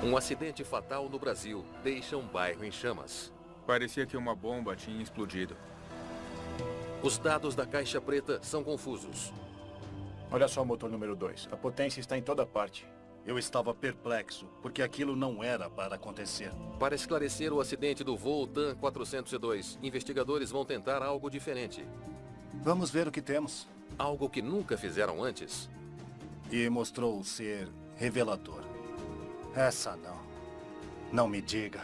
Um acidente fatal no Brasil deixa um bairro em chamas. Parecia que uma bomba tinha explodido. Os dados da caixa preta são confusos. Olha só o motor número 2. A potência está em toda parte. Eu estava perplexo, porque aquilo não era para acontecer. Para esclarecer o acidente do voo TAM 402, investigadores vão tentar algo diferente. Vamos ver o que temos. Algo que nunca fizeram antes. E mostrou ser revelador. Essa não. Não me diga.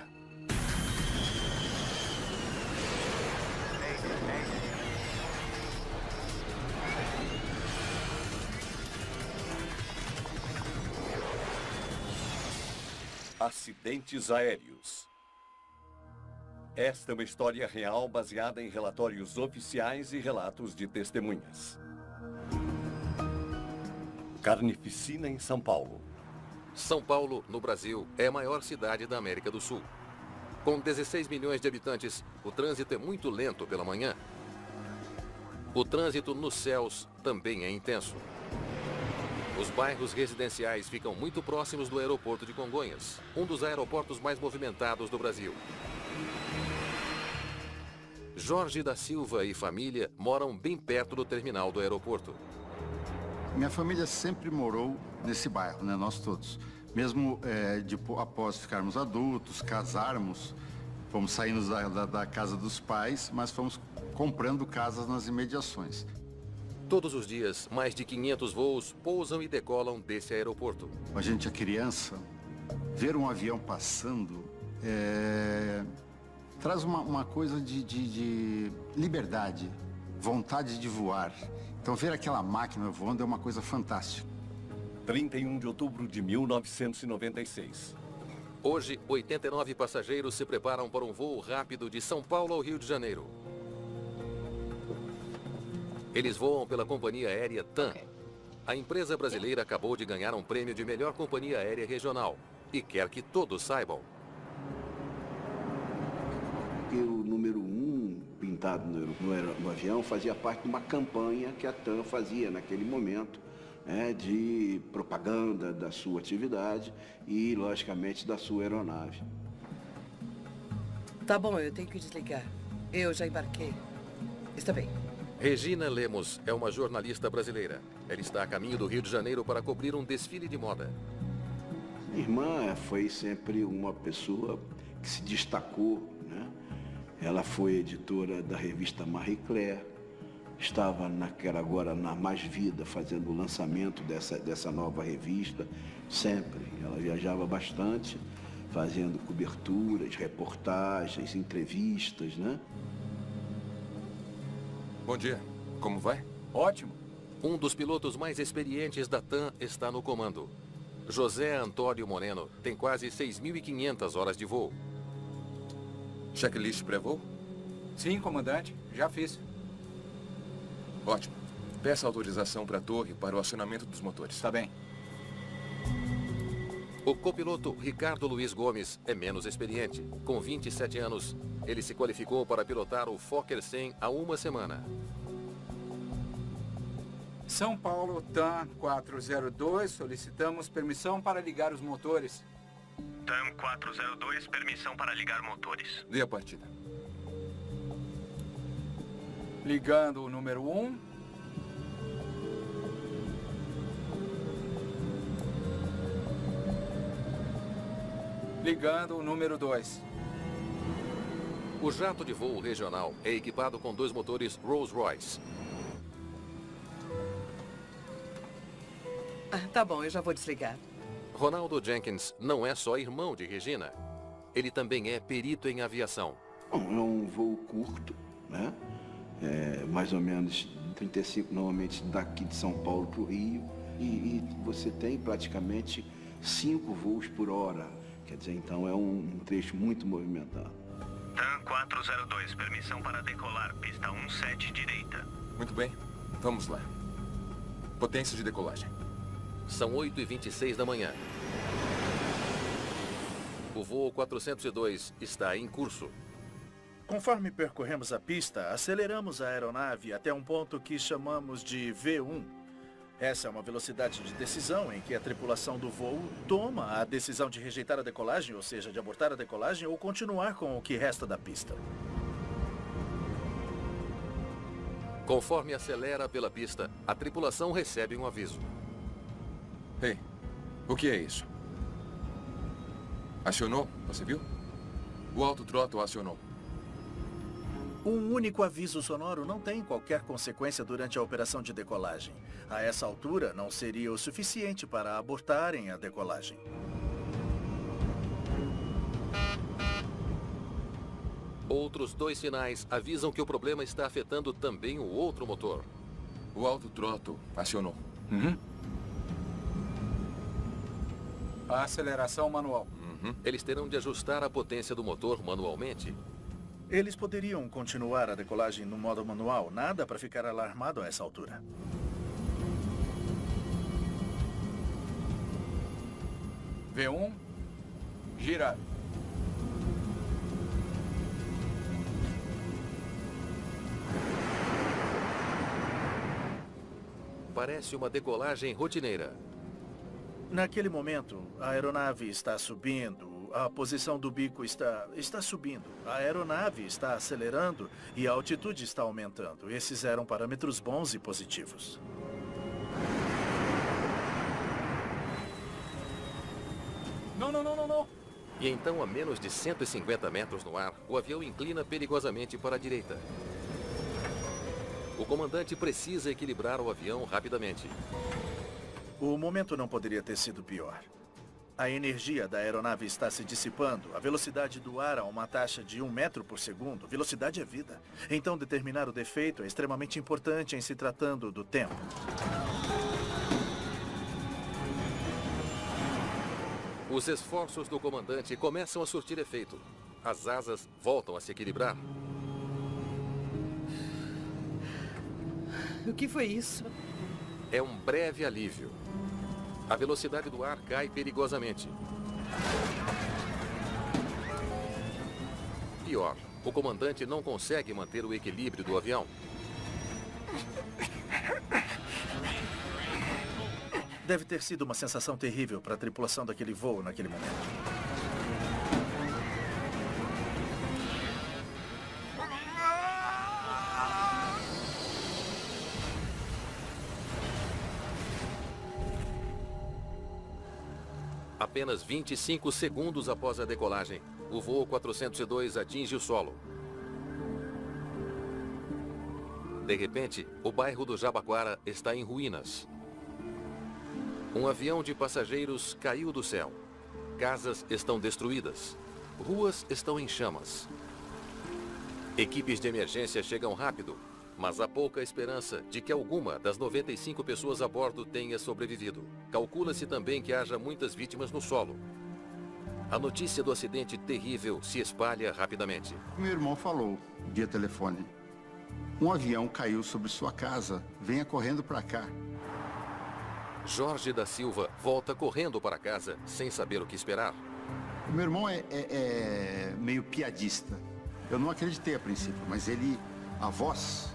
Acidentes aéreos. Esta é uma história real baseada em relatórios oficiais e relatos de testemunhas. Carnificina em São Paulo. São Paulo, no Brasil, é a maior cidade da América do Sul. Com 16 milhões de habitantes, o trânsito é muito lento pela manhã. O trânsito nos céus também é intenso. Os bairros residenciais ficam muito próximos do aeroporto de Congonhas, um dos aeroportos mais movimentados do Brasil. Jorge da Silva e família moram bem perto do terminal do aeroporto. Minha família sempre morou nesse bairro, né? Nós todos. Mesmo após ficarmos adultos, casarmos, fomos saindo da casa dos pais, mas fomos comprando casas nas imediações. Todos os dias, mais de 500 voos pousam e decolam desse aeroporto. A gente é criança, ver um avião passando traz uma coisa de liberdade, vontade de voar. Então ver aquela máquina voando é uma coisa fantástica. 31 de outubro de 1996. Hoje, 89 passageiros se preparam para um voo rápido de São Paulo ao Rio de Janeiro. Eles voam pela companhia aérea TAM. A empresa brasileira acabou de ganhar um prêmio de melhor companhia aérea regional e quer que todos saibam. O número 1 pintado no avião fazia parte de uma campanha que a TAM fazia naquele momento, de propaganda da sua atividade e, logicamente, da sua aeronave. Tá bom, eu tenho que desligar. Eu já embarquei. Está bem. Regina Lemos é uma jornalista brasileira. Ela está a caminho do Rio de Janeiro para cobrir um desfile de moda. Minha irmã foi sempre uma pessoa que se destacou, né? Ela foi editora da revista Marie Claire, estava agora na Mais Vida, fazendo o lançamento dessa nova revista, sempre. Ela viajava bastante, fazendo coberturas, reportagens, entrevistas, né? Bom dia. Como vai? Ótimo. Um dos pilotos mais experientes da TAM está no comando. José Antônio Moreno tem quase 6.500 horas de voo. Checklist pré-voo? Sim, comandante. Já fiz. Ótimo. Peça autorização para a torre para o acionamento dos motores. Tá bem. O copiloto Ricardo Luiz Gomes é menos experiente. Com 27 anos, ele se qualificou para pilotar o Fokker 100 há uma semana. São Paulo, TAM 402, solicitamos permissão para ligar os motores. TAM 402, permissão para ligar motores. Dê a partida. Ligando o número 1. Ligando o número 2. O jato de voo regional é equipado com 2 motores Rolls-Royce. Tá bom, eu já vou desligar. Ronaldo Jenkins não é só irmão de Regina. Ele também é perito em aviação. Bom, é um voo curto, né? Mais ou menos 35, normalmente daqui de São Paulo para o Rio. E você tem praticamente 5 voos por hora. Quer dizer, então é um trecho muito movimentado. TAM 402, permissão para decolar, pista 17 direita. Muito bem. Vamos lá. Potência de decolagem. São 8h26 da manhã. O voo 402 está em curso. Conforme percorremos a pista, aceleramos a aeronave até um ponto que chamamos de V1. Essa é uma velocidade de decisão em que a tripulação do voo toma a decisão de rejeitar a decolagem, ou seja, de abortar a decolagem ou continuar com o que resta da pista. Conforme acelera pela pista, a tripulação recebe um aviso. Ei, o que é isso? Acionou? Você viu? O autothrottle acionou. Um único aviso sonoro não tem qualquer consequência durante a operação de decolagem. A essa altura, não seria o suficiente para abortarem a decolagem. Outros 2 sinais avisam que o problema está afetando também o outro motor. O autothrottle acionou. A aceleração manual. Eles terão de ajustar a potência do motor manualmente. Eles poderiam continuar a decolagem no modo manual, nada para ficar alarmado a essa altura. V1, girar. Parece uma decolagem rotineira. Naquele momento, a aeronave está subindo, a posição do bico está subindo, a aeronave está acelerando e a altitude está aumentando. Esses eram parâmetros bons e positivos. Não. E então, a menos de 150 metros no ar, o avião inclina perigosamente para a direita. O comandante precisa equilibrar o avião rapidamente. O momento não poderia ter sido pior. A energia da aeronave está se dissipando, a velocidade do ar a uma taxa de 1 metro por segundo. Velocidade é vida. Então, determinar o defeito é extremamente importante em se tratando do tempo. Os esforços do comandante começam a surtir efeito. As asas voltam a se equilibrar. O que foi isso? É um breve alívio. A velocidade do ar cai perigosamente. Pior, o comandante não consegue manter o equilíbrio do avião. Deve ter sido uma sensação terrível para a tripulação daquele voo naquele momento. Apenas 25 segundos após a decolagem, o voo 402 atinge o solo. De repente, o bairro do Jabaquara está em ruínas. Um avião de passageiros caiu do céu. Casas estão destruídas. Ruas estão em chamas. Equipes de emergência chegam rápido, mas há pouca esperança de que alguma das 95 pessoas a bordo tenha sobrevivido. Calcula-se também que haja muitas vítimas no solo. A notícia do acidente terrível se espalha rapidamente. Meu irmão falou via telefone. Um avião caiu sobre sua casa. Venha correndo para cá. Jorge da Silva volta correndo para casa sem saber o que esperar. O meu irmão é meio piadista. Eu não acreditei a princípio, mas ele, a voz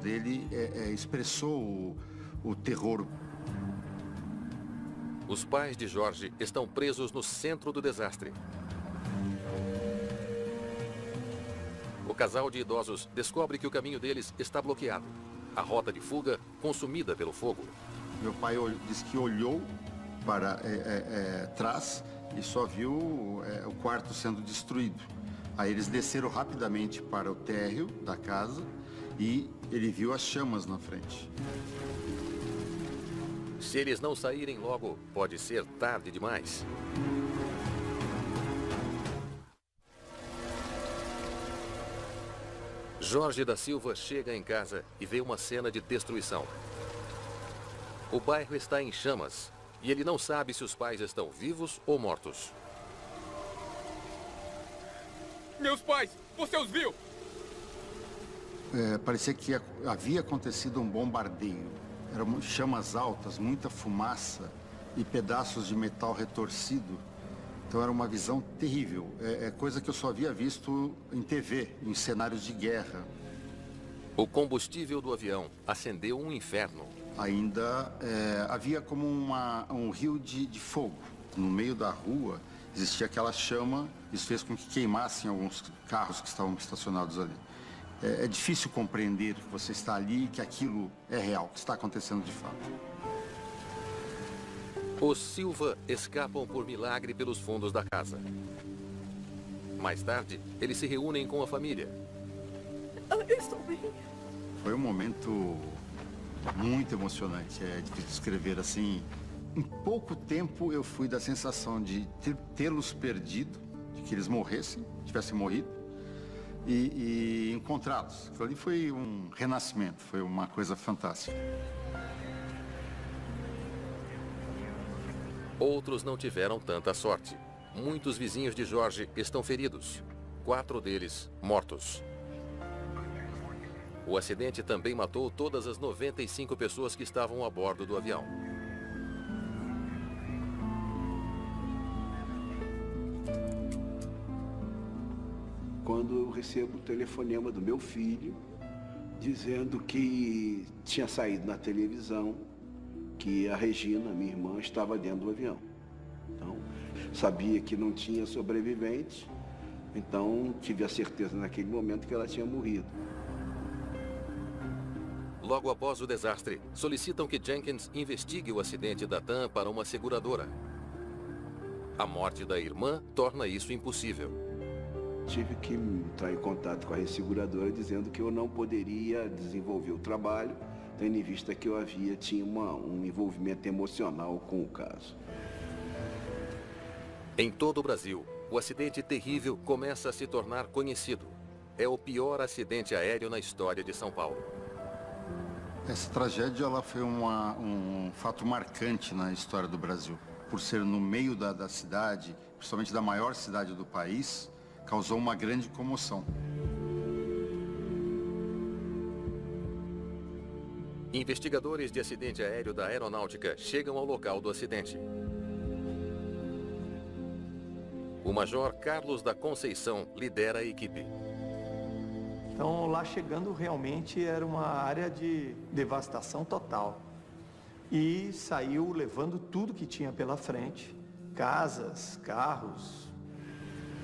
dele expressou o terror. Os pais de Jorge estão presos no centro do desastre. O casal de idosos descobre que o caminho deles está bloqueado. A rota de fuga consumida pelo fogo. Meu pai disse que olhou para trás e só viu o quarto sendo destruído. Aí eles desceram rapidamente para o térreo da casa e ele viu as chamas na frente. Se eles não saírem logo, pode ser tarde demais. Jorge da Silva chega em casa e vê uma cena de destruição. O bairro está em chamas e ele não sabe se os pais estão vivos ou mortos. Meus pais! Você os viu? Parecia que havia acontecido um bombardeio. Eram chamas altas, muita fumaça e pedaços de metal retorcido. Então era uma visão terrível. É coisa que eu só havia visto em TV, em cenários de guerra. O combustível do avião acendeu um inferno. ainda havia como um rio de fogo. No meio da rua existia aquela chama, isso fez com que queimassem alguns carros que estavam estacionados ali. É difícil compreender que você está ali e que aquilo é real, que está acontecendo de fato. Os Silva escapam por milagre pelos fundos da casa. Mais tarde, eles se reúnem com a família. Eu estou bem. Foi um momento muito emocionante, é difícil descrever assim. Em pouco tempo eu fui da sensação de tê-los perdido, de que eles morressem, tivessem morrido, e encontrá-los. Ali foi um renascimento, foi uma coisa fantástica. Outros não tiveram tanta sorte. Muitos vizinhos de Jorge estão feridos. 4 deles mortos. O acidente também matou todas as 95 pessoas que estavam a bordo do avião. Quando eu recebo o telefonema do meu filho, dizendo que tinha saído na televisão, que a Regina, minha irmã, estava dentro do avião. Então, sabia que não tinha sobrevivente, então tive a certeza naquele momento que ela tinha morrido. Logo após o desastre, solicitam que Jenkins investigue o acidente da TAM para uma seguradora. A morte da irmã torna isso impossível. Tive que entrar em contato com a resseguradora dizendo que eu não poderia desenvolver o trabalho, tendo em vista que eu tinha um envolvimento emocional com o caso. Em todo o Brasil, o acidente terrível começa a se tornar conhecido. É o pior acidente aéreo na história de São Paulo. Essa tragédia ela foi um fato marcante na história do Brasil. Por ser no meio da cidade, principalmente da maior cidade do país, causou uma grande comoção. Investigadores de acidente aéreo da Aeronáutica chegam ao local do acidente. O Major Carlos da Conceição lidera a equipe. Então, lá chegando, realmente era uma área de devastação total. E saiu levando tudo que tinha pela frente, casas, carros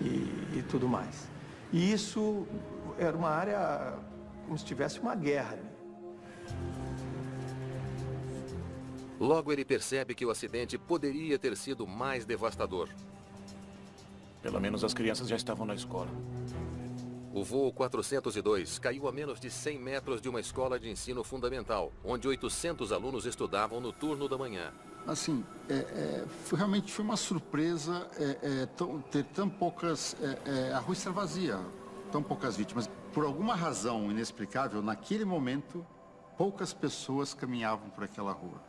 e tudo mais. E isso era uma área como se tivesse uma guerra. Logo ele percebe que o acidente poderia ter sido mais devastador. Pelo menos as crianças já estavam na escola. O voo 402 caiu a menos de 100 metros de uma escola de ensino fundamental, onde 800 alunos estudavam no turno da manhã. Assim, realmente foi uma surpresa ter tão poucas... a rua estar vazia, tão poucas vítimas. Por alguma razão inexplicável, naquele momento, poucas pessoas caminhavam por aquela rua.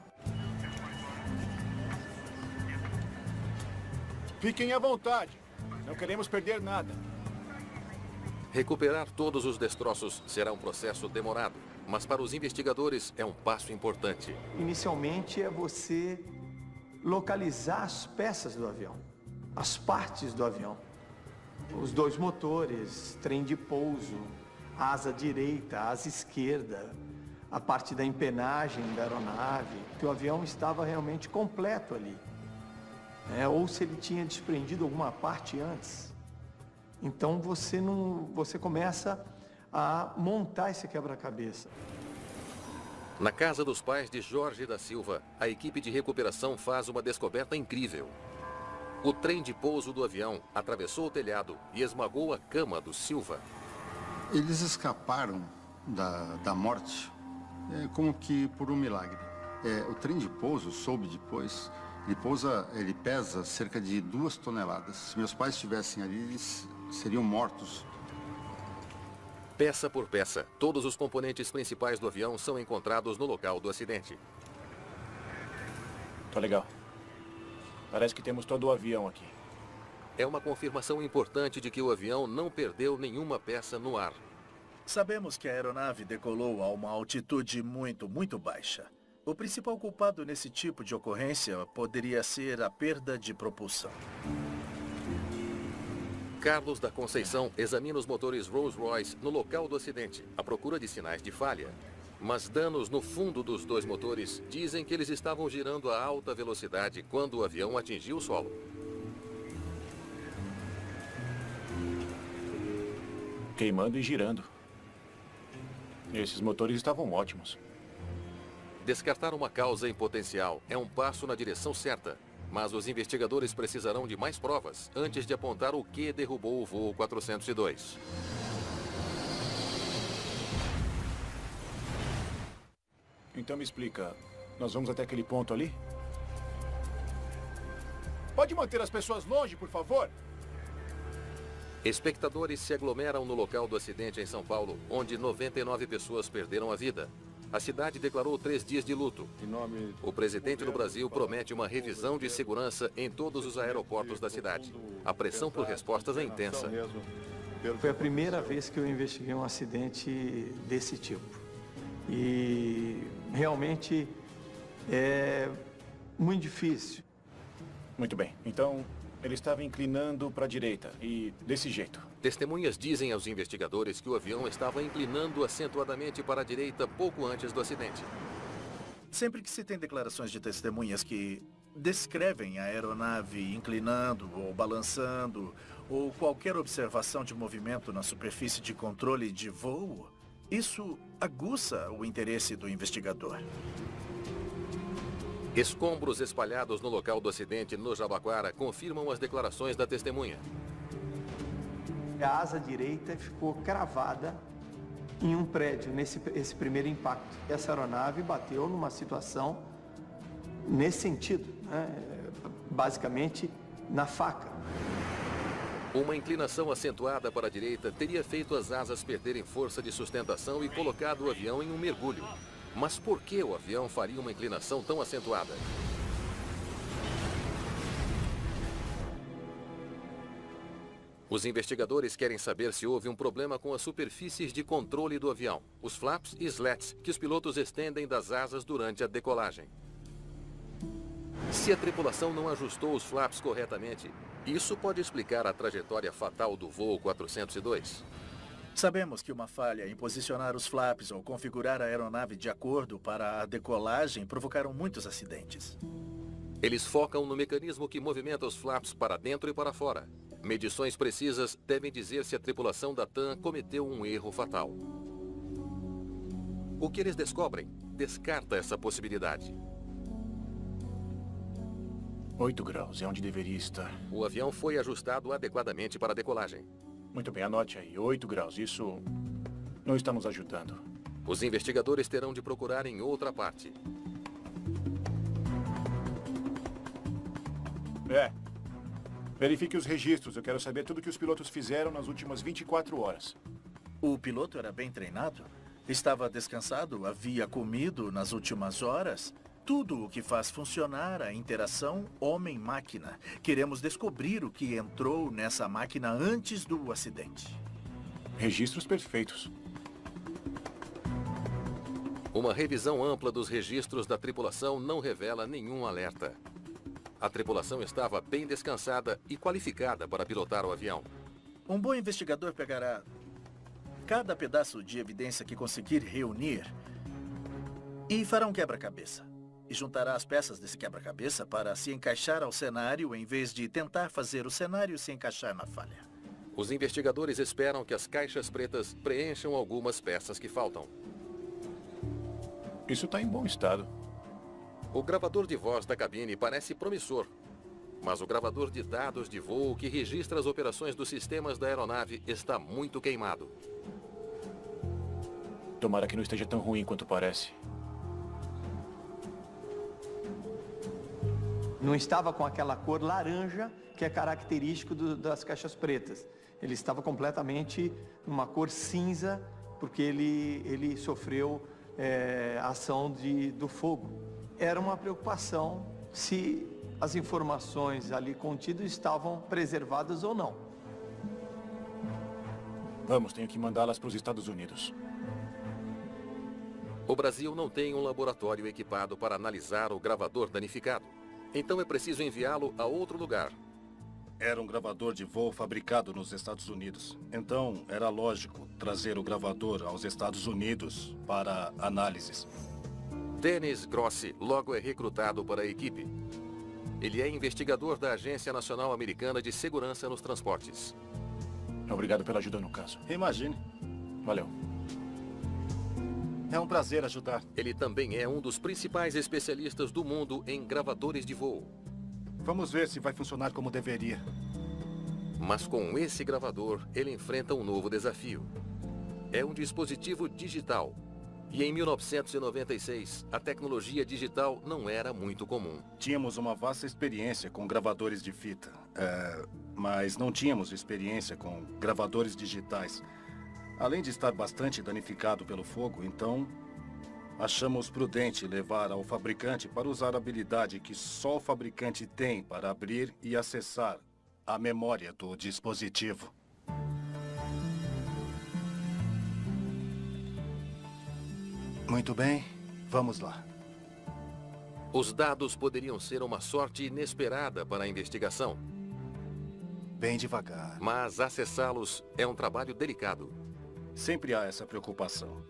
Fiquem à vontade. Não queremos perder nada. Recuperar todos os destroços será um processo demorado, mas para os investigadores é um passo importante. Inicialmente é você localizar as peças do avião, as partes do avião. Os 2 motores, trem de pouso, asa direita, asa esquerda, a parte da empenagem da aeronave, que o avião estava realmente completo ali. Ou se ele tinha desprendido alguma parte antes. Então você começa a montar esse quebra-cabeça. Na casa dos pais de Jorge da Silva, a equipe de recuperação faz uma descoberta incrível. O trem de pouso do avião atravessou o telhado e esmagou a cama do Silva. Eles escaparam da morte como que por um milagre. O trem de pouso, soube depois, ele pesa cerca de 2 toneladas. Se meus pais estivessem ali, eles seriam mortos. Peça por peça, todos os componentes principais do avião são encontrados no local do acidente. Tá legal. Parece que temos todo o avião aqui. É uma confirmação importante de que o avião não perdeu nenhuma peça no ar. Sabemos que a aeronave decolou a uma altitude muito, muito baixa. O principal culpado nesse tipo de ocorrência poderia ser a perda de propulsão. Carlos da Conceição examina os motores Rolls-Royce no local do acidente, à procura de sinais de falha. Mas danos no fundo dos dois motores dizem que eles estavam girando a alta velocidade quando o avião atingiu o solo. Queimando e girando. Esses motores estavam ótimos. Descartar uma causa em potencial é um passo na direção certa, mas os investigadores precisarão de mais provas antes de apontar o que derrubou o voo 402. Então me explica, nós vamos até aquele ponto ali? Pode manter as pessoas longe, por favor? Espectadores se aglomeram no local do acidente em São Paulo, onde 99 pessoas perderam a vida. A cidade declarou 3 dias de luto. O presidente do Brasil promete uma revisão de segurança em todos os aeroportos da cidade. A pressão por respostas é intensa. Foi a primeira vez que eu investiguei um acidente desse tipo. E realmente é muito difícil. Muito bem. Então, ele estava inclinando para a direita e desse jeito. Testemunhas dizem aos investigadores que o avião estava inclinando acentuadamente para a direita pouco antes do acidente. Sempre que se tem declarações de testemunhas que descrevem a aeronave inclinando ou balançando, ou qualquer observação de movimento na superfície de controle de voo, isso aguça o interesse do investigador. Escombros espalhados no local do acidente no Jabaquara confirmam as declarações da testemunha. A asa direita ficou cravada em um prédio esse primeiro impacto. Essa aeronave bateu numa situação nesse sentido, né? Basicamente na faca. Uma inclinação acentuada para a direita teria feito as asas perderem força de sustentação e colocado o avião em um mergulho. Mas por que o avião faria uma inclinação tão acentuada? Os investigadores querem saber se houve um problema com as superfícies de controle do avião, os flaps e slats que os pilotos estendem das asas durante a decolagem. Se a tripulação não ajustou os flaps corretamente, isso pode explicar a trajetória fatal do voo 402. Sabemos que uma falha em posicionar os flaps ou configurar a aeronave de acordo para a decolagem provocaram muitos acidentes. Eles focam no mecanismo que movimenta os flaps para dentro e para fora. Medições precisas devem dizer se a tripulação da TAM cometeu um erro fatal. O que eles descobrem descarta essa possibilidade. 8 graus é onde deveria estar. O avião foi ajustado adequadamente para a decolagem. Muito bem, anote aí. 8 graus. Isso não está nos ajudando. Os investigadores terão de procurar em outra parte. Verifique os registros. Eu quero saber tudo o que os pilotos fizeram nas últimas 24 horas. O piloto era bem treinado? Estava descansado? Havia comido nas últimas horas? Tudo o que faz funcionar a interação homem-máquina. Queremos descobrir o que entrou nessa máquina antes do acidente. Registros perfeitos. Uma revisão ampla dos registros da tripulação não revela nenhum alerta. A tripulação estava bem descansada e qualificada para pilotar o avião. Um bom investigador pegará cada pedaço de evidência que conseguir reunir e fará um quebra-cabeça. E juntará as peças desse quebra-cabeça para se encaixar ao cenário em vez de tentar fazer o cenário se encaixar na falha. Os investigadores esperam que as caixas pretas preencham algumas peças que faltam. Isso está em bom estado. O gravador de voz da cabine parece promissor, mas o gravador de dados de voo que registra as operações dos sistemas da aeronave está muito queimado. Tomara que não esteja tão ruim quanto parece. Não estava com aquela cor laranja que é característico das caixas pretas. Ele estava completamente numa cor cinza, porque ele sofreu a ação do fogo. Era uma preocupação se as informações ali contidas estavam preservadas ou não. Vamos, tenho que mandá-las para os Estados Unidos. O Brasil não tem um laboratório equipado para analisar o gravador danificado. Então é preciso enviá-lo a outro lugar. era um gravador de voo fabricado nos Estados Unidos. Então, era lógico trazer o gravador aos Estados Unidos para análises. Dennis Grossi logo é recrutado para a equipe. Ele é investigador da Agência Nacional Americana de Segurança nos Transportes. Obrigado pela ajuda no caso. Imagine. Valeu. É um prazer ajudar. Ele também é um dos principais especialistas do mundo em gravadores de voo. Vamos ver se vai funcionar como deveria. Mas com esse gravador, ele enfrenta um novo desafio. É um dispositivo digital. E em 1996, a tecnologia digital não era muito comum. Tínhamos uma vasta experiência com gravadores de fita, mas não tínhamos experiência com gravadores digitais. Além de estar bastante danificado pelo fogo, então achamos prudente levar ao fabricante para usar a habilidade que só o fabricante tem para abrir e acessar a memória do dispositivo. Muito bem, vamos lá. Os dados poderiam ser uma sorte inesperada para a investigação. Bem devagar. Mas acessá-los é um trabalho delicado. Sempre há essa preocupação.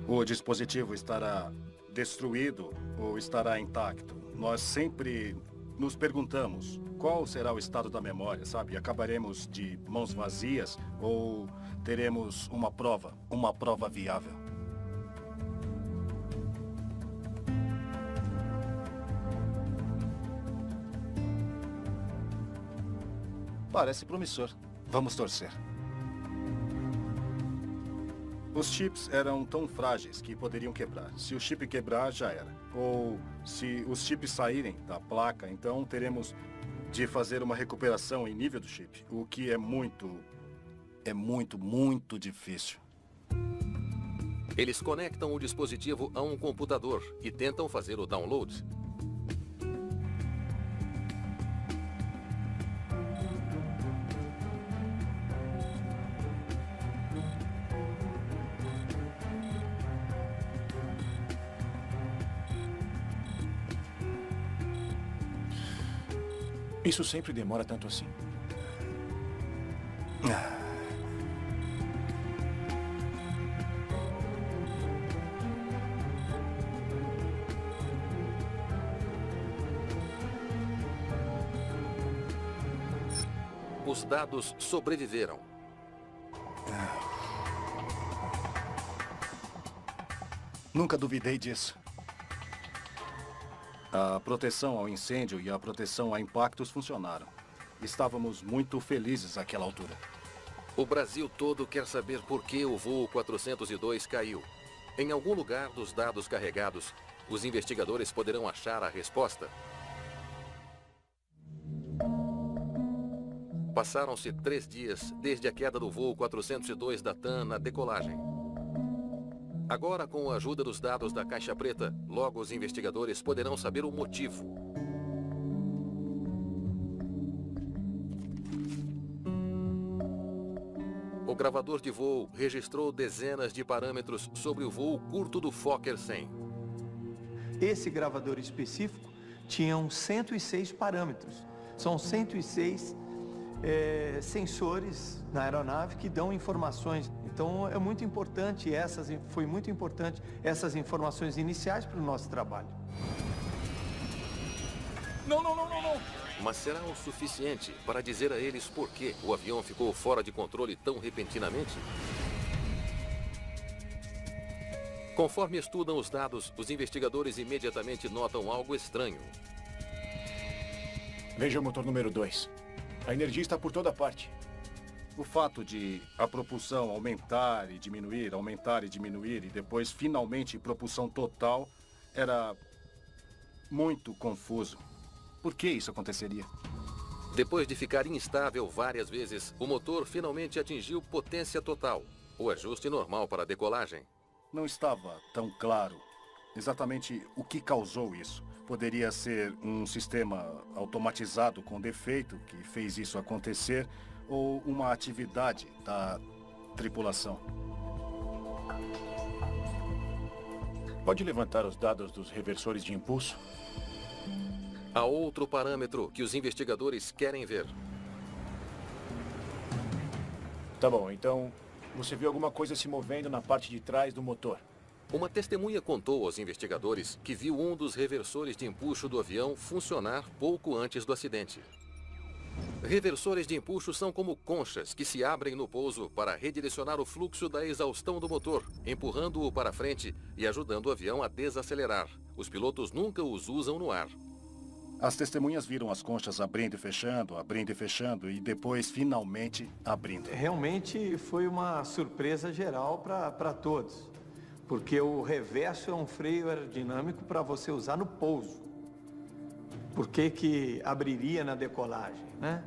O dispositivo estará destruído ou estará intacto? Nós sempre nos perguntamos qual será o estado da memória, sabe? Acabaremos de mãos vazias ou teremos uma prova viável? Parece promissor. Vamos torcer. Os chips eram tão frágeis que poderiam quebrar. Se o chip quebrar, já era. Ou se os chips saírem da placa, então teremos de fazer uma recuperação em nível do chip. O que é muito difícil. Eles conectam o dispositivo a um computador e tentam fazer o download. Isso sempre demora tanto assim. Os dados sobreviveram. Nunca duvidei disso. A proteção ao incêndio e a proteção a impactos funcionaram. Estávamos muito felizes àquela altura. O Brasil todo quer saber por que o voo 402 caiu. Em algum lugar dos dados carregados, os investigadores poderão achar a resposta. Passaram-se 3 dias desde a queda do voo 402 da TAM na decolagem. Agora, com a ajuda dos dados da Caixa Preta, logo os investigadores poderão saber o motivo. O gravador de voo registrou dezenas de parâmetros sobre o voo curto do Fokker 100. Esse gravador específico tinha 106 parâmetros. São 106 sensores na aeronave que dão informações. Então é muito importante, foi muito importante essas informações iniciais para o nosso trabalho. Não. Mas será o suficiente para dizer a eles por que o avião ficou fora de controle tão repentinamente? Conforme estudam os dados, os investigadores imediatamente notam algo estranho. Veja o motor número 2. A energia está por toda parte. O fato de a propulsão aumentar e diminuir, e depois finalmente propulsão total, era muito confuso. Por que isso aconteceria? Depois de ficar instável várias vezes, o motor finalmente atingiu potência total, o ajuste normal para a decolagem. Não estava tão claro exatamente o que causou isso. Poderia ser um sistema automatizado com defeito que fez isso acontecer, ou uma atividade da tripulação. Pode levantar os dados dos reversores de impulso? Há outro parâmetro que os investigadores querem ver. Tá bom, então você viu alguma coisa se movendo na parte de trás do motor? Uma testemunha contou aos investigadores que viu um dos reversores de empuxo do avião funcionar pouco antes do acidente. Reversores de empuxo são como conchas que se abrem no pouso para redirecionar o fluxo da exaustão do motor, empurrando-o para frente e ajudando o avião a desacelerar. Os pilotos nunca os usam no ar. As testemunhas viram as conchas abrindo e fechando e depois finalmente abrindo. Realmente foi uma surpresa geral para todos. Porque o reverso é um freio aerodinâmico para você usar no pouso. Por que abriria na decolagem, né?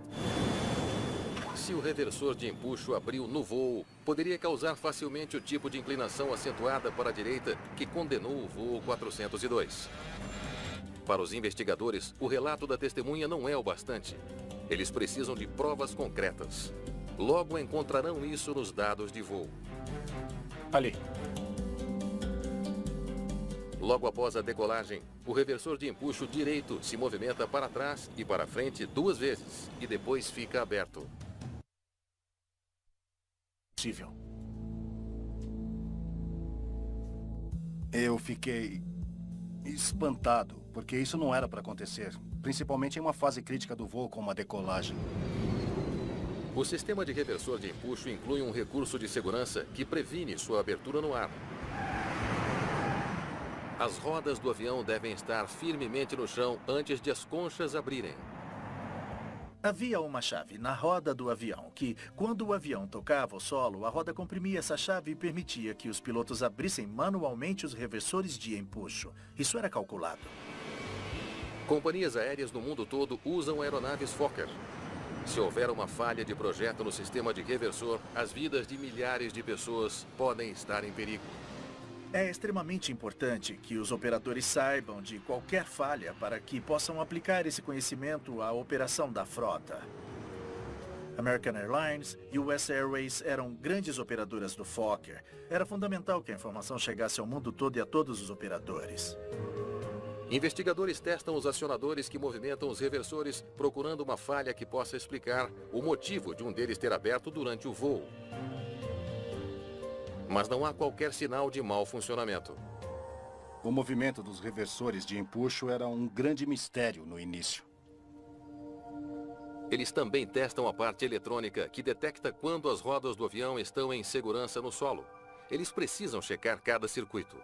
Se o reversor de empuxo abriu no voo, poderia causar facilmente o tipo de inclinação acentuada para a direita que condenou o voo 402. Para os investigadores, o relato da testemunha não é o bastante. Eles precisam de provas concretas. Logo encontrarão isso nos dados de voo. Ali. Logo após a decolagem, o reversor de empuxo direito se movimenta para trás e para frente 2 vezes e depois fica aberto. Possível. Eu fiquei espantado, porque isso não era para acontecer, principalmente em uma fase crítica do voo como a decolagem. O sistema de reversor de empuxo inclui um recurso de segurança que previne sua abertura no ar. As rodas do avião devem estar firmemente no chão antes de as conchas abrirem. Havia uma chave na roda do avião que, quando o avião tocava o solo, a roda comprimia essa chave e permitia que os pilotos abrissem manualmente os reversores de empuxo. Isso era calculado. Companhias aéreas no mundo todo usam aeronaves Fokker. Se houver uma falha de projeto no sistema de reversor, as vidas de milhares de pessoas podem estar em perigo. É extremamente importante que os operadores saibam de qualquer falha para que possam aplicar esse conhecimento à operação da frota. American Airlines e US Airways eram grandes operadoras do Fokker. Era fundamental que a informação chegasse ao mundo todo e a todos os operadores. Investigadores testam os acionadores que movimentam os reversores, procurando uma falha que possa explicar o motivo de um deles ter aberto durante o voo. Mas não há qualquer sinal de mau funcionamento. O movimento dos reversores de empuxo era um grande mistério no início. Eles também testam a parte eletrônica, que detecta quando as rodas do avião estão em segurança no solo. Eles precisam checar cada circuito.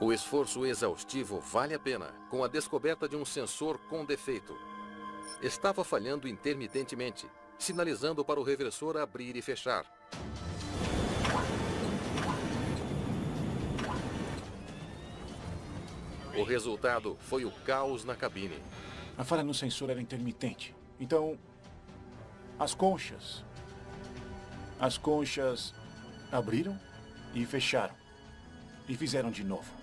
O esforço exaustivo vale a pena, com a descoberta de um sensor com defeito. Estava falhando intermitentemente, sinalizando para o reversor abrir e fechar. O resultado foi o caos na cabine. A falha no sensor era intermitente. Então, as conchas abriram e fecharam. E fizeram de novo.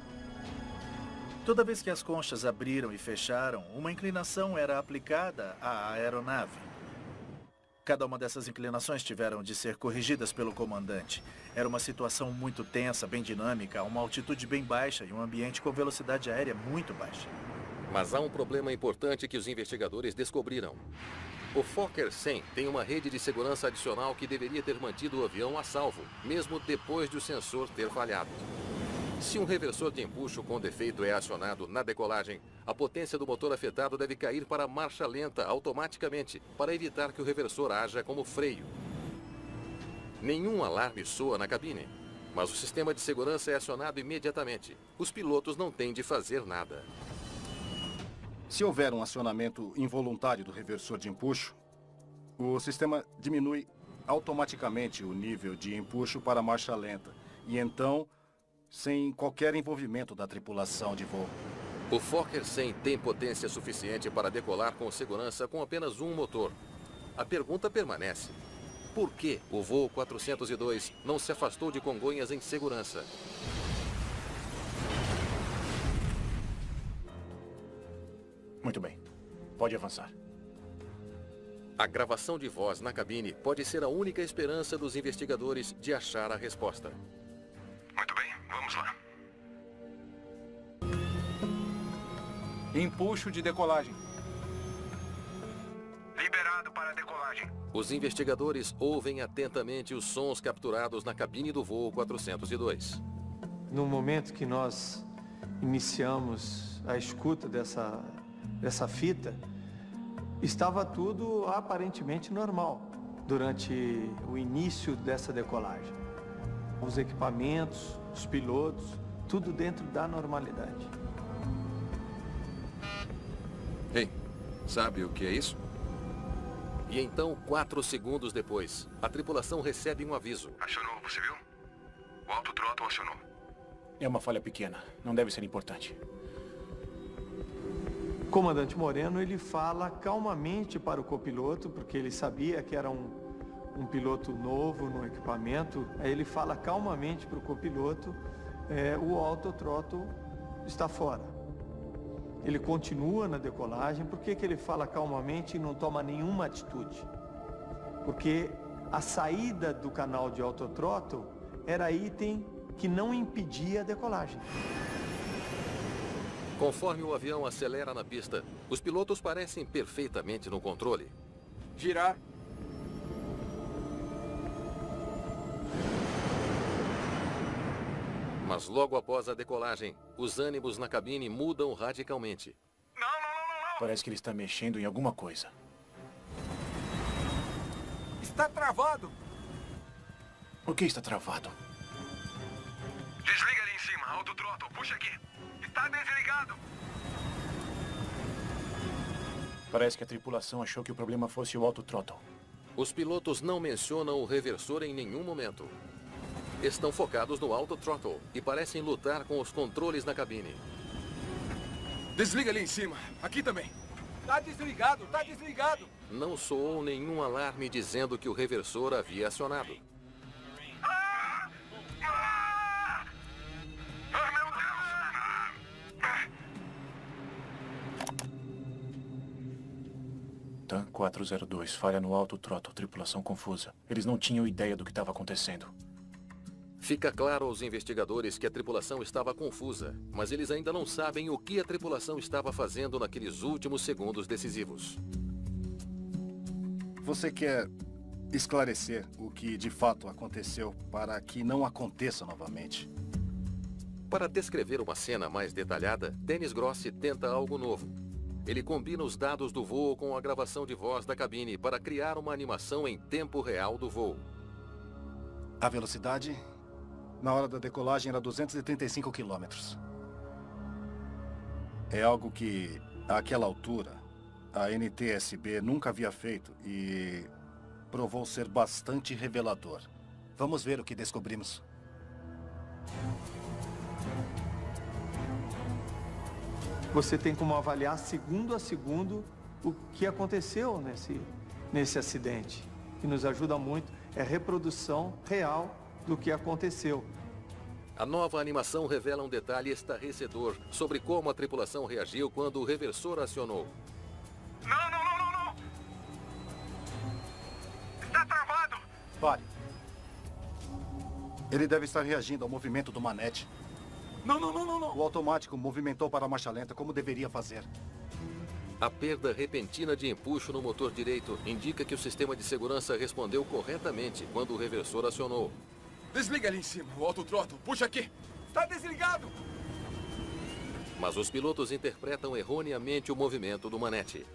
Toda vez que as conchas abriram e fecharam, uma inclinação era aplicada à aeronave. Cada uma dessas inclinações tiveram de ser corrigidas pelo comandante. Era uma situação muito tensa, bem dinâmica, a uma altitude bem baixa e um ambiente com velocidade aérea muito baixa. Mas há um problema importante que os investigadores descobriram. O Fokker 100 tem uma rede de segurança adicional que deveria ter mantido o avião a salvo, mesmo depois de o sensor ter falhado. Se um reversor de empuxo com defeito é acionado na decolagem, a potência do motor afetado deve cair para marcha lenta automaticamente, para evitar que o reversor haja como freio. Nenhum alarme soa na cabine, mas o sistema de segurança é acionado imediatamente. Os pilotos não têm de fazer nada. Se houver um acionamento involuntário do reversor de empuxo, o sistema diminui automaticamente o nível de empuxo para marcha lenta. E então, sem qualquer envolvimento da tripulação de voo. O Fokker 100 tem potência suficiente para decolar com segurança com apenas um motor. A pergunta permanece. Por que o voo 402 não se afastou de Congonhas em segurança? Muito bem. Pode avançar. A gravação de voz na cabine pode ser a única esperança dos investigadores de achar a resposta. Muito bem, vamos lá. Empuxo de decolagem. Liberado. preparado para a decolagem. Os investigadores ouvem atentamente os sons capturados na cabine do voo 402. No momento que nós iniciamos a escuta dessa fita, estava tudo aparentemente normal durante o início dessa decolagem. Os equipamentos, os pilotos, tudo dentro da normalidade. Ei, sabe o que é isso? E então, 4 segundos depois, a tripulação recebe um aviso. Acionou, você viu? O autothrottle acionou. É uma falha pequena, não deve ser importante. O comandante Moreno, ele fala calmamente para o copiloto, porque ele sabia que era um piloto novo no equipamento. Aí ele fala calmamente para o copiloto, o autothrottle está fora. Ele continua na decolagem. Por que ele fala calmamente e não toma nenhuma atitude? Porque a saída do canal de autothrottle era item que não impedia a decolagem. Conforme o avião acelera na pista, os pilotos parecem perfeitamente no controle. Girar. Mas logo após a decolagem, os ânimos na cabine mudam radicalmente. Parece que ele está mexendo em alguma coisa. Está travado. O que está travado? Desliga ali em cima, autothrottle, puxa aqui. Está desligado. Parece que a tripulação achou que o problema fosse o autothrottle. Os pilotos não mencionam o reversor em nenhum momento. Estão focados no autothrottle e parecem lutar com os controles na cabine. Desliga ali em cima. Aqui também. Tá desligado, tá desligado. Não soou nenhum alarme dizendo que o reversor havia acionado. TAM 402, falha no autothrottle, tripulação confusa. Eles não tinham ideia do que estava acontecendo. Fica claro aos investigadores que a tripulação estava confusa, mas eles ainda não sabem o que a tripulação estava fazendo naqueles últimos segundos decisivos. Você quer esclarecer o que de fato aconteceu para que não aconteça novamente? Para descrever uma cena mais detalhada, Dennis Grossi tenta algo novo. Ele combina os dados do voo com a gravação de voz da cabine para criar uma animação em tempo real do voo. A velocidade, na hora da decolagem, era 235 quilômetros. É algo que, àquela altura, a NTSB nunca havia feito e provou ser bastante revelador. Vamos ver o que descobrimos. Você tem como avaliar segundo a segundo o que aconteceu nesse acidente. O que nos ajuda muito é a reprodução real do que aconteceu. A nova animação revela um detalhe estarrecedor sobre como a tripulação reagiu quando o reversor acionou. Não! Está travado! Pare. Ele deve estar reagindo ao movimento do manete. Não. O automático movimentou para a marcha lenta como deveria fazer. A perda repentina de empuxo no motor direito indica que o sistema de segurança respondeu corretamente quando o reversor acionou. Desliga ali em cima, o autothrottle, puxa aqui. Está desligado. Mas os pilotos interpretam erroneamente o movimento do manete.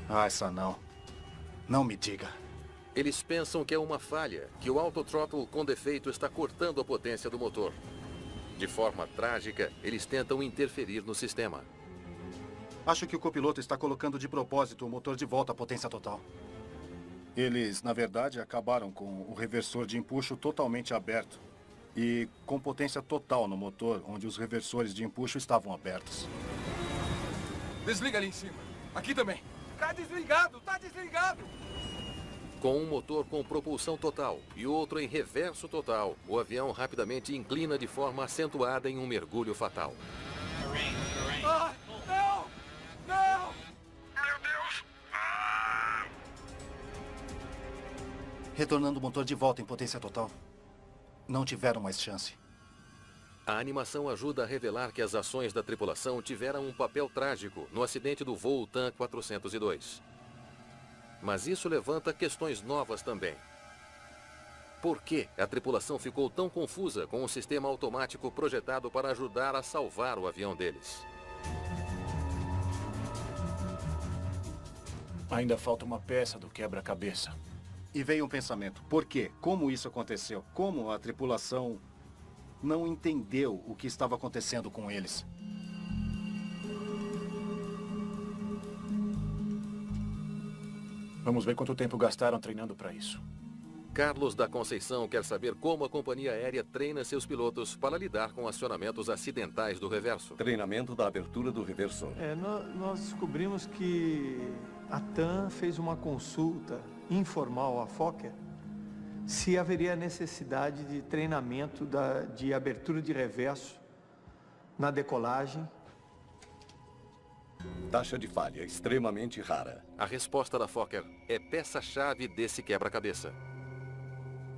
Ah, essa não. Não me diga. Eles pensam que é uma falha, que o autothrottle com defeito está cortando a potência do motor. De forma trágica, eles tentam interferir no sistema. Acho que o copiloto está colocando de propósito o motor de volta à potência total. Eles, na verdade, acabaram com o reversor de empuxo totalmente aberto e com potência total no motor, onde os reversores de empuxo estavam abertos. Desliga ali em cima. Aqui também. Tá desligado. Com um motor com propulsão total e outro em reverso total, o avião rapidamente inclina de forma acentuada em um mergulho fatal. Ah, não! Meu Deus! Retornando o motor de volta em potência total. Não tiveram mais chance. A animação ajuda a revelar que as ações da tripulação tiveram um papel trágico no acidente do voo TAM 402. Mas isso levanta questões novas também. Por que a tripulação ficou tão confusa com um sistema automático projetado para ajudar a salvar o avião deles? Ainda falta uma peça do quebra-cabeça. E veio um pensamento. Por quê? Como isso aconteceu? Como a tripulação não entendeu o que estava acontecendo com eles? Vamos ver quanto tempo gastaram treinando para isso. Carlos da Conceição quer saber como a companhia aérea treina seus pilotos para lidar com acionamentos acidentais do reverso. Treinamento da abertura do reversor. Nós descobrimos que a TAM fez uma consulta informal à Fokker se haveria necessidade de treinamento de abertura de reverso na decolagem. Taxa de falha extremamente rara. A resposta da Fokker é peça-chave desse quebra-cabeça.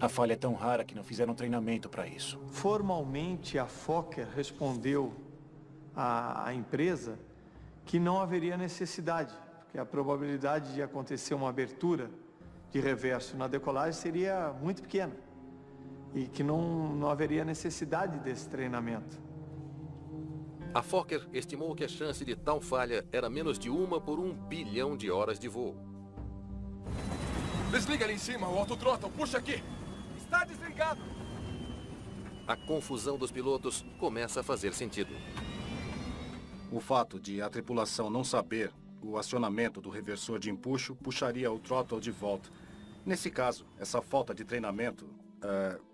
A falha é tão rara que não fizeram treinamento para isso. Formalmente, a Fokker respondeu à empresa que não haveria necessidade, porque a probabilidade de acontecer uma abertura de reverso na decolagem seria muito pequena e que não haveria necessidade desse treinamento. A Fokker estimou que a chance de tal falha era menos de 1 por 1 bilhão de horas de voo. Desliga ali em cima, o autothrottle. Puxa aqui. Está desligado. A confusão dos pilotos começa a fazer sentido. O fato de a tripulação não saber o acionamento do reversor de empuxo puxaria o throttle de volta. Nesse caso, essa falta de treinamento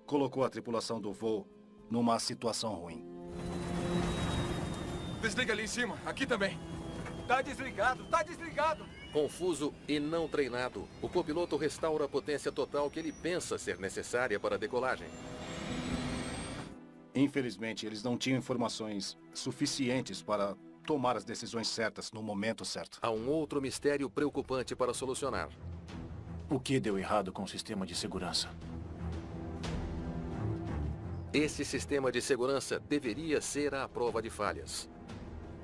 colocou a tripulação do voo numa situação ruim. Desliga ali em cima, aqui também. Tá desligado, tá desligado. Confuso e não treinado, o copiloto restaura a potência total que ele pensa ser necessária para a decolagem. Infelizmente, eles não tinham informações suficientes para tomar as decisões certas no momento certo. Há um outro mistério preocupante para solucionar. O que deu errado com o sistema de segurança? Esse sistema de segurança deveria ser à prova de falhas.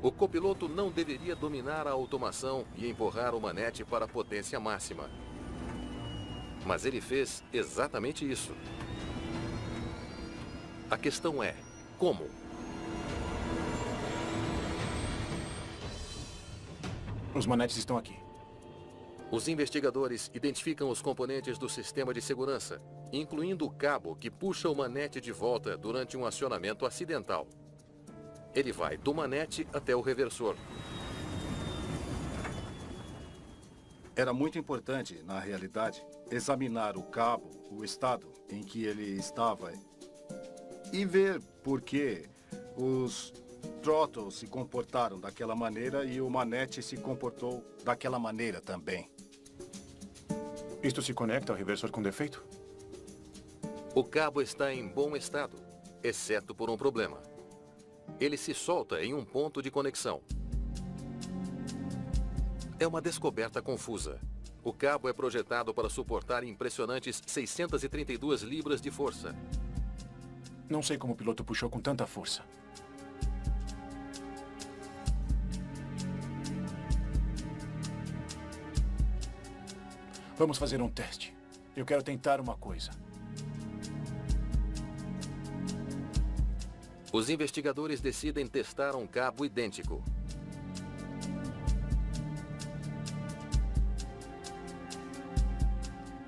O copiloto não deveria dominar a automação e empurrar o manete para a potência máxima. Mas ele fez exatamente isso. A questão é, como? Os manetes estão aqui. Os investigadores identificam os componentes do sistema de segurança, incluindo o cabo que puxa o manete de volta durante um acionamento acidental. Ele vai do manete até o reversor. Era muito importante, na realidade, examinar o cabo, o estado em que ele estava e ver por que os throttles se comportaram daquela maneira e o manete se comportou daquela maneira também. Isto se conecta ao reversor com defeito? O cabo está em bom estado, exceto por um problema. Ele se solta em um ponto de conexão. É uma descoberta confusa. O cabo é projetado para suportar impressionantes 632 libras de força. Não sei como o piloto puxou com tanta força. Vamos fazer um teste. Eu quero tentar uma coisa. Os investigadores decidem testar um cabo idêntico.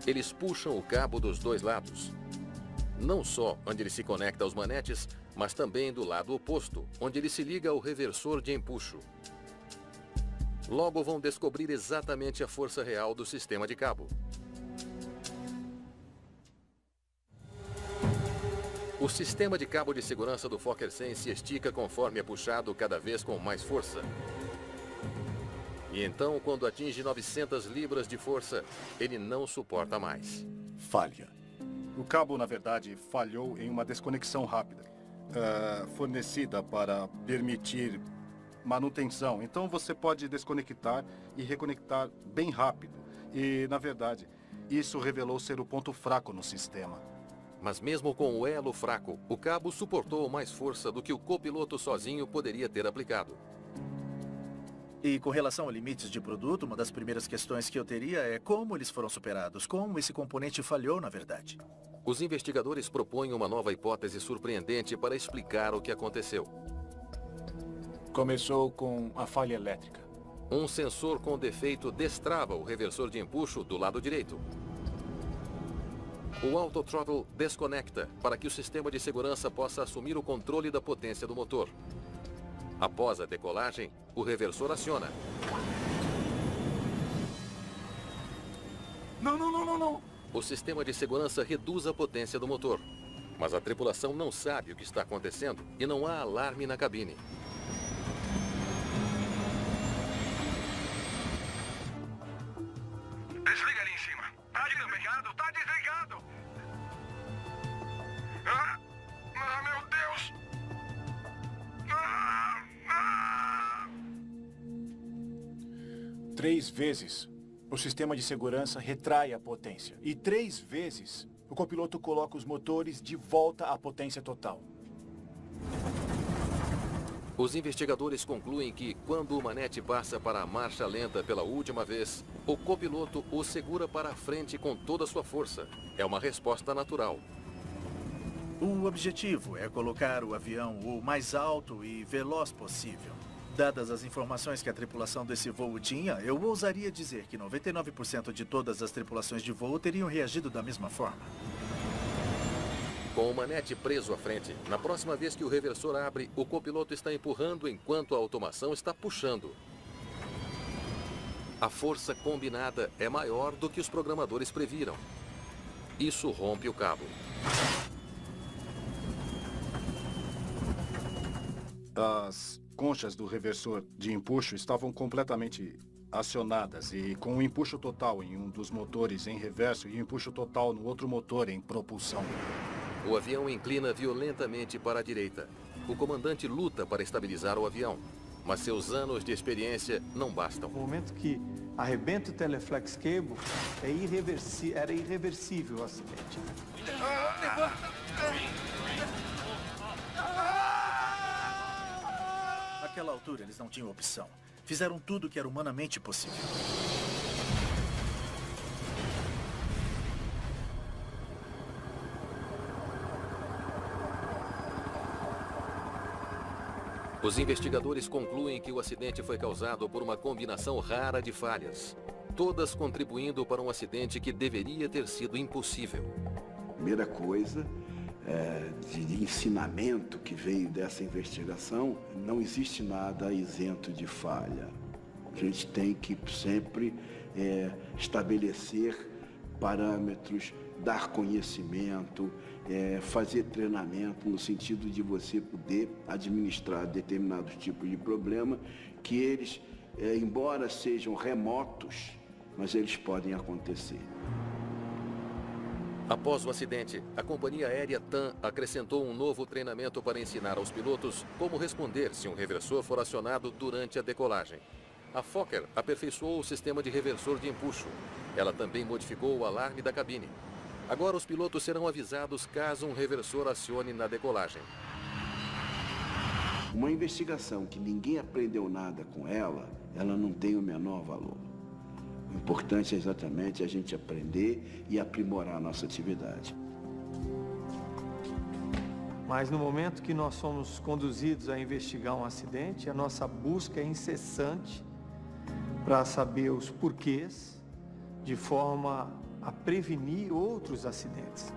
Eles puxam o cabo dos dois lados. Não só onde ele se conecta aos manetes, mas também do lado oposto, onde ele se liga ao reversor de empuxo. Logo vão descobrir exatamente a força real do sistema de cabo. O sistema de cabo de segurança do Fokker 100 se estica conforme é puxado cada vez com mais força. E então, quando atinge 900 libras de força, ele não suporta mais. Falha. O cabo, na verdade, falhou em uma desconexão rápida, fornecida para permitir manutenção. Então você pode desconectar e reconectar bem rápido. E, na verdade, isso revelou ser o ponto fraco no sistema. Mas mesmo com o elo fraco, o cabo suportou mais força do que o copiloto sozinho poderia ter aplicado. E com relação a limites de produto, uma das primeiras questões que eu teria é como eles foram superados, como esse componente falhou na verdade. Os investigadores propõem uma nova hipótese surpreendente para explicar o que aconteceu. Começou com a falha elétrica. Um sensor com defeito destrava o reversor de empuxo do lado direito. O autothrottle desconecta para que o sistema de segurança possa assumir o controle da potência do motor. Após a decolagem, o reversor aciona. Não. O sistema de segurança reduz a potência do motor. Mas a tripulação não sabe o que está acontecendo e não há alarme na cabine. Desliga ali em cima. Tá desligado, tá desligado. Meu Deus. 3 vezes, o sistema de segurança retrai a potência. E 3 vezes, o copiloto coloca os motores de volta à potência total. Os investigadores concluem que, quando o manete passa para a marcha lenta pela última vez, o copiloto o segura para a frente com toda a sua força. É uma resposta natural. O objetivo é colocar o avião o mais alto e veloz possível. Dadas as informações que a tripulação desse voo tinha, eu ousaria dizer que 99% de todas as tripulações de voo teriam reagido da mesma forma. Com o manete preso à frente, na próxima vez que o reversor abre, o copiloto está empurrando enquanto a automação está puxando. A força combinada é maior do que os programadores previram. Isso rompe o cabo. As conchas do reversor de empuxo estavam completamente acionadas e com o empuxo total em um dos motores em reverso e o empuxo total no outro motor em propulsão. O avião inclina violentamente para a direita. O comandante luta para estabilizar o avião, mas seus anos de experiência não bastam. No momento que arrebenta o teleflex cable, era irreversível o acidente. Naquela altura, eles não tinham opção. Fizeram tudo o que era humanamente possível. Os investigadores concluem que o acidente foi causado por uma combinação rara de falhas, todas contribuindo para um acidente que deveria ter sido impossível. Primeira coisa de ensinamento que veio dessa investigação, não existe nada isento de falha. A gente tem que sempre estabelecer parâmetros, dar conhecimento, fazer treinamento no sentido de você poder administrar determinados tipos de problema que eles, embora sejam remotos, mas eles podem acontecer. Após o acidente, a companhia aérea TAM acrescentou um novo treinamento para ensinar aos pilotos como responder se um reversor for acionado durante a decolagem. A Fokker aperfeiçoou o sistema de reversor de empuxo. Ela também modificou o alarme da cabine. Agora os pilotos serão avisados caso um reversor acione na decolagem. Uma investigação que ninguém aprendeu nada com ela não tem o menor valor. O importante é exatamente a gente aprender e aprimorar a nossa atividade. Mas no momento que nós somos conduzidos a investigar um acidente, a nossa busca é incessante para saber os porquês, de forma a prevenir outros acidentes.